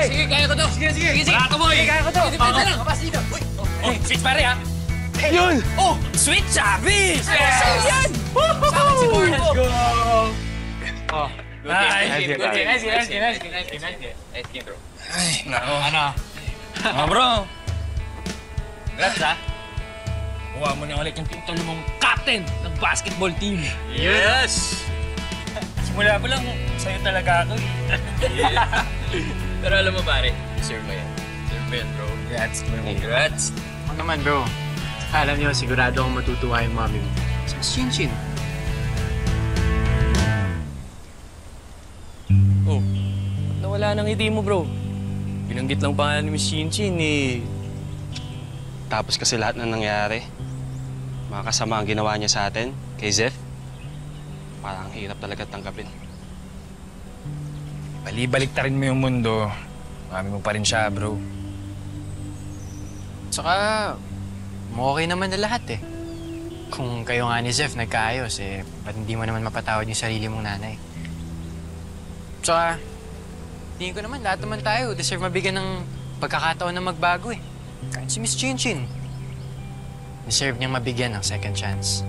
Sige, kaya ko to. Sige. Barato mo eh. Kaya ko to. Kapas dito. Oh, switch pare ha. Yun! Oh, switch service! Sa'yo yan! Sama si Born. Let's go! Oh, nice game, bro. Ay, nako. Ano? Bro. Congrats ha. Kuha mo na ulit yung titulo mong captain ng basketball team. Yes! Simula pa lang, sa'yo talaga ako eh. Pero alam mo pare, deserve mo yan. Deserve mo yan, bro. Congrats. Ako naman, bro. Alam niyo, sigurado akong matutuwa yung mami mo. Si Miss Chinchin. Oh, nawala ng ngiti mo, bro. Binanggit lang pangalan ni Miss Chinchin eh. Tapos kasi lahat na nangyari, mga kasama ang ginawa niya sa atin, kay Zef, parang hirap talaga tanggapin. Bali-baliktarin mo yung mundo. Mami mo pa rin siya, bro. Tsaka, okay naman na lahat eh. Kung kayo nga ni Zef nagkaayos, eh, ba't hindi mo naman mapatawad yung sarili mong nanay? Tsaka, tingin ko naman, lahat naman tayo deserve mabigyan ng pagkakataon na magbago eh. Kahit si Miss Chinchin, deserve niyang mabigyan ng second chance.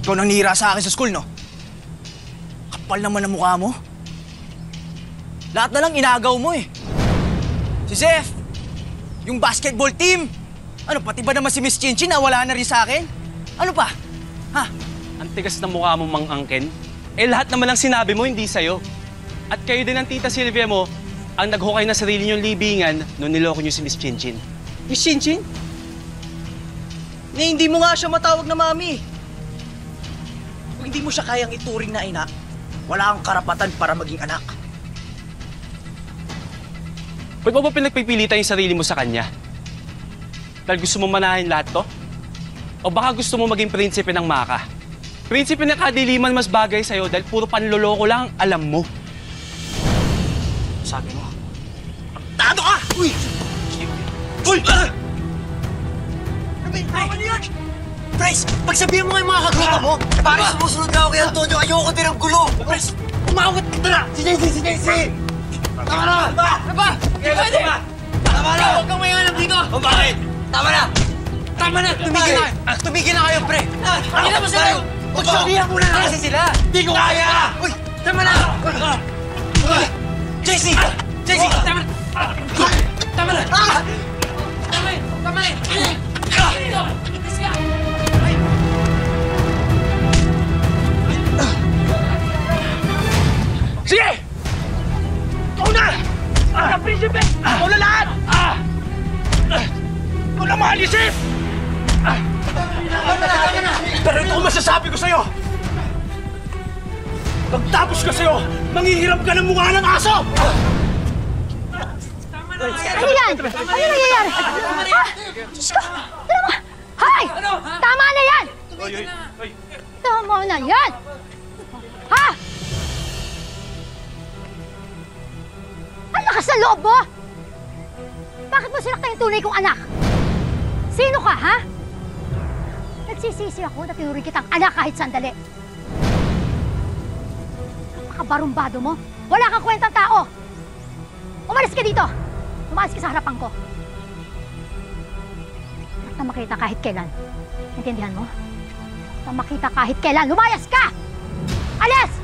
Ikaw nang nihira sa akin sa school, no? Kapal naman ang mukha mo. Lahat na lang inagaw mo eh. Si Zef, yung basketball team. Ano, pati ba naman si Miss Chinchin na wala na rin sa akin? Ano pa? Ha? Ang tigas ng mukha mo, Mang Angken. Eh, lahat naman lang sinabi mo, hindi sa'yo. At kayo din ang tita Silvia mo, ang naghukay na sarili niyong libingan nung niloko niyo si Miss Chinchin. Miss Chinchin? Hindi mo nga siya matawag na mami. Kung hindi mo siya kayang ituring na ina, wala kang karapatan para maging anak. Ba't mo ba pinagpipilitan yung sarili mo sa kanya? Dahil gusto mo manahin lahat to? O baka gusto mo maging prinsipe ng Maka? Prinsipe ng kadiliman mas bagay sa'yo dahil puro panloloko lang ang alam mo. Sabi mo, tado ka! Uy! Uy! Tama na yan! Bryce, pagsabihin mo nga yung mga kagrupa mo, parang sumusunod na ako kay Antonio, ayoko din ang gulo! Bryce, umawat ka na! Si Daisy! Tama na! Ano ba? Pwede! Tama na! Huwag kang mayanap dito! O bakit? Tama na! Tama na! Tumigil na! Tumigil na kayo, pre! Hindi na sila! Magsabihan mo na kasi sila! Hindi ko kaya! Uy! Tama na! JC! JC! Tama na! Tama na! Tama na! Sige! Ikaw na! Ang prinsipe! Ikaw na lahat! Ikaw na mahal ni Chef! Pero ito ang masasabi ko sa'yo! Pagtapos ka sa'yo, manghihiram ka ng mukha ng aso! Ano yan? Ano nangyayari? Ha? Diyos ko! Tama! Hoy! Tama na yan! Tama na yan! Ha? Ang lakas ng loob mo! Bakit mo sinaktan yung tunay kong anak? Sino ka, ha? Nagsisisi ako na tinuri kitang anak kahit sandali. Napakabarumbado mo. Wala kang kwentang tao. Umalis ka dito. Umalis ka sa harapan ko. Huwag na makita kahit kailan. Intindihan mo? Huwag na makita kahit kailan. Lumayas ka! Alis!